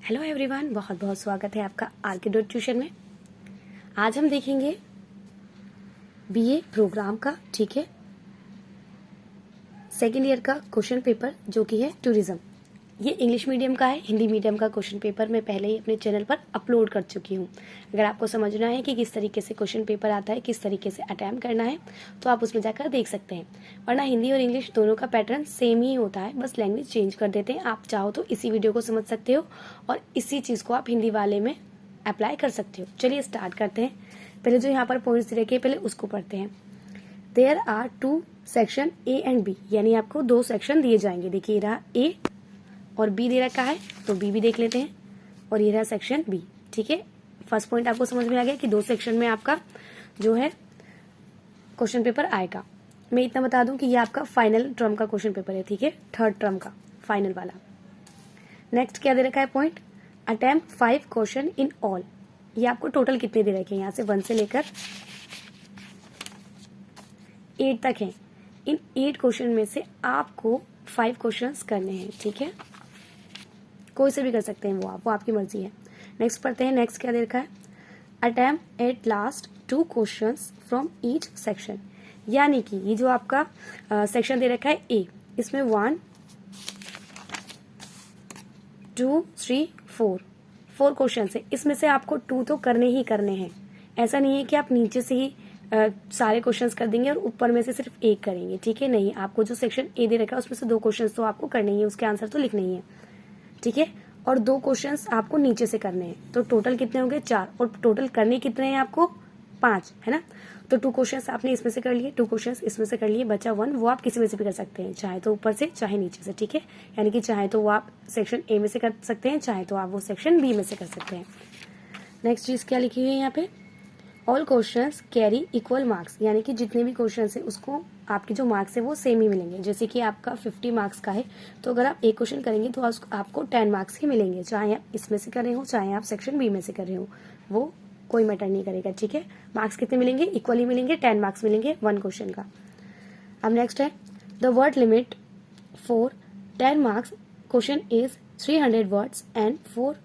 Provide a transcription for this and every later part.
Hello everyone, बहुत बहुत स्वागत है आपका आरके डॉट ट्यूशन में। आज हम देखेंगे बीए प्रोग्राम का, ठीक है, सेकेंड ईयर का क्वेश्चन पेपर जो कि है टूरिज्म। ये इंग्लिश मीडियम का है, हिंदी मीडियम का क्वेश्चन पेपर मैं पहले ही अपने चैनल पर अपलोड कर चुकी हूँ। अगर आपको समझना है कि किस तरीके से क्वेश्चन पेपर आता है, किस तरीके से अटैम्प्ट करना है, तो आप उसमें जाकर देख सकते हैं। वरना हिंदी और इंग्लिश दोनों का पैटर्न सेम ही होता है, बस लैंग्वेज चेंज कर देते हैं। आप चाहो तो इसी वीडियो को समझ सकते हो और इसी चीज़ को आप हिंदी वाले में अप्लाई कर सकते हो। चलिए स्टार्ट करते हैं। पहले जो यहाँ पर पॉइंट्स दे रखे हैं पहले उसको पढ़ते हैं। There are 2 section A and B, यानी आपको 2 सेक्शन दिए जाएंगे। देखिए रहा ए और बी दे रखा है, तो बी भी देख लेते हैं। और ये रहा सेक्शन बी, ठीक है। फर्स्ट पॉइंट आपको समझ में आ गया कि 2 सेक्शन में आपका जो है क्वेश्चन पेपर आएगा। मैं इतना बता दूं कि ये आपका फाइनल टर्म का क्वेश्चन पेपर है, ठीक है, थर्ड टर्म का फाइनल वाला। नेक्स्ट क्या दे रखा है point, attempt 5 question in all. ये आपको टोटल कितने दे रखे हैं, यहाँ से 1 से लेकर 8 तक है। इन 8 क्वेश्चन में से आपको 5 क्वेश्चंस करने हैं, ठीक है। कोई से भी कर सकते हैं, वो आपकी मर्जी है। नेक्स्ट पढ़ते हैं। नेक्स्ट क्या दे रखा है, attempt at last 2 questions from each section. यानी कि ये जो आपका सेक्शन दे रखा है ए, इसमें 1 2 3 4 क्वेश्चन है। इसमें से आपको 2 तो करने ही करने हैं। ऐसा नहीं है कि आप नीचे से ही सारे क्वेश्चंस कर देंगे और ऊपर में से सिर्फ एक करेंगे, ठीक है। नहीं, आपको जो सेक्शन ए दे रखा है उसमें से 2 क्वेश्चंस तो आपको करने ही है, उसके आंसर तो लिखने ही है, ठीक है। और 2 क्वेश्चंस आपको नीचे से करने हैं। तो टोटल कितने होंगे, 4। और टोटल करने कितने हैं आपको, 5, है ना। तो 2 क्वेश्चंस आपने इसमें से कर लिए, 2 क्वेश्चंस इसमें से कर लिए, बचा 1। वो आप किसी में से भी कर सकते हैं, चाहे तो ऊपर से चाहे नीचे से, ठीक है। यानी कि चाहे तो वो आप सेक्शन ए में से कर सकते हैं, चाहे तो आप वो सेक्शन बी में से कर सकते हैं। नेक्स्ट चीज क्या लिखी हुई है यहाँ पे, all questions carry equal marks. यानी कि जितने भी क्वेश्चन है उसको आपके जो मार्क्स है वो सेम ही मिलेंगे। जैसे कि आपका 50 मार्क्स का है, तो अगर आप एक क्वेश्चन करेंगे तो आपको 10 मार्क्स ही मिलेंगे, चाहे आप इसमें से कर रहे हो चाहे आप सेक्शन बी में से कर रहे हो, वो कोई मैटर नहीं करेगा, ठीक है। मार्क्स कितने मिलेंगे, इक्वली मिलेंगे, 10 मार्क्स मिलेंगे 1 क्वेश्चन का। अब नेक्स्ट है the word limit for 10 marks question is 300 words and for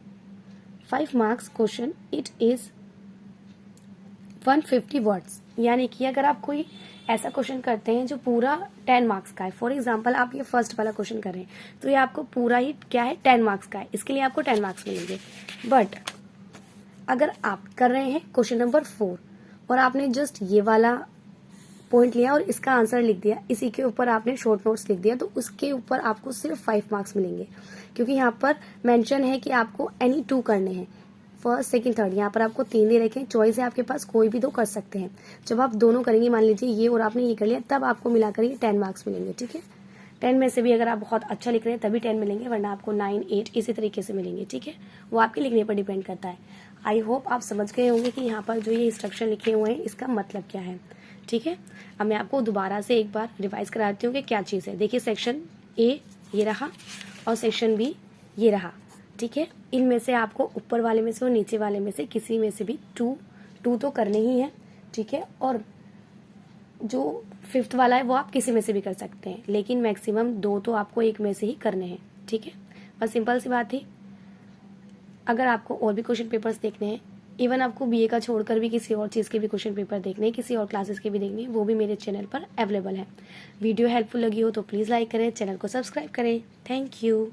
5 marks question it is 150 words. यानी कि अगर आप कोई ऐसा क्वेश्चन करते हैं जो पूरा 10 मार्क्स का है, फॉर एग्जांपल आप ये फर्स्ट वाला क्वेश्चन कर रहे हैं, तो ये आपको पूरा ही क्या है, 10 मार्क्स का है, इसके लिए आपको 10 मार्क्स मिलेंगे। बट अगर आप कर रहे हैं क्वेश्चन नंबर 4 और आपने जस्ट ये वाला पॉइंट लिया और इसका आंसर लिख दिया, इसी के ऊपर आपने शॉर्ट नोट्स लिख दिया, तो उसके ऊपर आपको सिर्फ 5 मार्क्स मिलेंगे। क्योंकि यहाँ पर मेंशन है कि आपको एनी 2 करने हैं, फर्स्ट सेकंड थर्ड। यहाँ पर आपको 3 दे रखे हैं, चॉइस है आपके पास, कोई भी 2 कर सकते हैं। जब आप दोनों करेंगे, मान लीजिए ये और आपने ये कर लिया, तब आपको मिलाकर ये 10 मार्क्स मिलेंगे, ठीक है। 10 में से भी अगर आप बहुत अच्छा लिख रहे हैं तभी 10 मिलेंगे, वरना आपको 9 8 इसी तरीके से मिलेंगे, ठीक है। वो आपके लिखने पर डिपेंड करता है। आई होप आप समझ गए होंगे कि यहाँ पर जो ये इंस्ट्रक्शन लिखे हुए हैं इसका मतलब क्या है, ठीक है। अब मैं आपको दोबारा से एक बार रिवाइज कराती हूँ कि क्या चीज़ है। देखिए सेक्शन ए ये रहा और सेक्शन बी ये रहा, ठीक है। इनमें से आपको ऊपर वाले में से और नीचे वाले में से किसी में से भी 2 तो करने ही है, ठीक है। और जो 5th वाला है वो आप किसी में से भी कर सकते हैं, लेकिन मैक्सिमम 2 तो आपको एक में से ही करने हैं, ठीक है। बस सिंपल सी बात थी। अगर आपको और भी क्वेश्चन पेपर्स देखने हैं, इवन आपको बीए का छोड़कर भी किसी और चीज़ के भी क्वेश्चन पेपर देखने हैं, किसी और क्लासेस के भी देखने हैं, वो भी मेरे चैनल पर अवेलेबल है। वीडियो हेल्पफुल लगी हो तो प्लीज़ लाइक करें, चैनल को सब्सक्राइब करें। Thank you.